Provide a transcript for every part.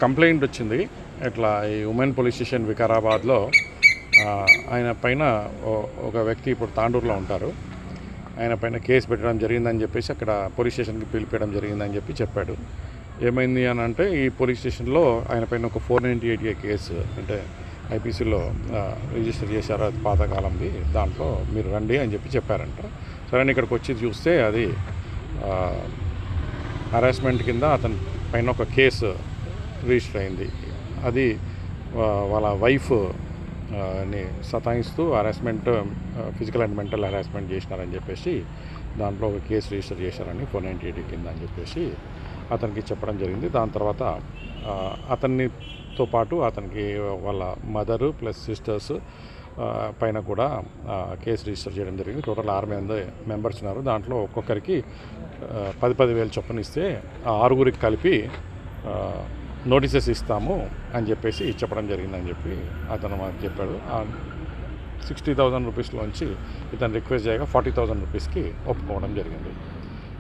Complaint వచ్చింది. ఇట్లా ఈ ఉమెన్ పోలీస్ స్టేషన్ వికారాబాద్లో ఆయన పైన ఒక వ్యక్తి ఇప్పుడు తాండూరులో ఉంటారు. ఆయన పైన కేసు పెట్టడం జరిగిందని చెప్పేసి అక్కడ పోలీస్ స్టేషన్కి పిలిపించడం జరిగిందని చెప్పాడు. ఏమైంది అని అంటే ఈ పోలీస్ స్టేషన్లో ఆయన పైన ఒక 498A కేసు అంటే ఐపీసీలో రిజిస్టర్ చేశారు. అది పాతకాలంది. దాంట్లో మీరు రండి అని చెప్పారంట. సరే ఇక్కడికి వచ్చి చూస్తే అది హరాస్మెంట్ కింద అతని పైన ఒక కేసు రిజిస్టర్ అయింది. అది వాళ్ళ వైఫ్ ని సతాయిస్తూ harassment, physical and mental harassment చేసినారని చెప్పేసి దాంట్లో ఒక కేసు రిజిస్టర్ చేశారని 498 కింద అని చెప్పేసి అతనికి చెప్పడం జరిగింది. దాని తర్వాత అతనితో పాటు అతనికి వాళ్ళ మదరు ప్లస్ సిస్టర్స్ పైన కూడా కేసు రిజిస్టర్ చేయడం జరిగింది. టోటల్ 6 మంది మెంబర్స్ ఉన్నారు. దాంట్లో ఒక్కొక్కరికి 10,000 చొప్పున ఇస్తే ఆ 6గురికి కలిపి నోటీసెస్ ఇస్తాము అని చెప్పేసి చెప్పడం జరిగిందని చెప్పి అతను మాకు చెప్పాడు. 60,000 రూపీస్లోంచి ఇతను రిక్వెస్ట్ చేయగా 40,000 రూపీస్కి ఒప్పుకోవడం జరిగింది.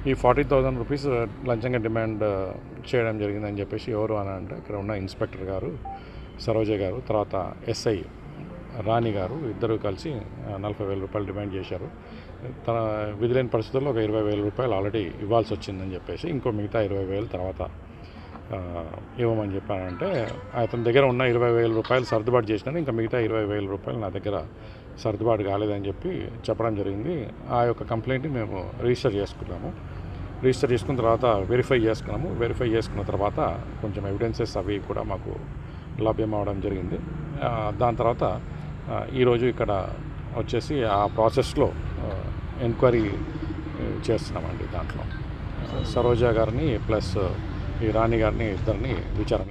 ఈ 40,000 రూపీస్ లంచంగా డిమాండ్ చేయడం జరిగిందని చెప్పేసి ఎవరు అని అంటే ఇక్కడ ఉన్న ఇన్స్పెక్టర్ గారు సరోజ గారు, తర్వాత ఎస్ఐ రాణి గారు ఇద్దరు కలిసి 40,000 రూపాయలు డిమాండ్ చేశారు. తన విధిలేని పరిస్థితుల్లో ఒక 20,000 రూపాయలు ఆల్రెడీ ఇవ్వాల్సి వచ్చిందని చెప్పేసి ఇంకో మిగతా 20,000 తర్వాత ఇవ్వమని చెప్పానంటే అతని దగ్గర ఉన్న 20,000 రూపాయలు సర్దుబాటు చేసినాను. ఇంకా మిగతా 20,000 రూపాయలు నా దగ్గర సర్దుబాటు కాలేదని చెప్పడం జరిగింది. ఆ యొక్క కంప్లైంట్ని మేము రిజిస్టర్ చేసుకున్నాము. రిజిస్టర్ చేసుకున్న తర్వాత వెరిఫై చేసుకున్న తర్వాత కొంచెం ఎవిడెన్సెస్ అవి కూడా మాకు లభ్యం అవడం జరిగింది. దాని తర్వాత ఈరోజు ఇక్కడ వచ్చేసి ఆ ప్రాసెస్లో ఎంక్వైరీ చేస్తున్నామండి. దాంట్లో సరోజ గారిని ప్లస్ ఈ రాణి గారిని ఇద్దరిని విచారణ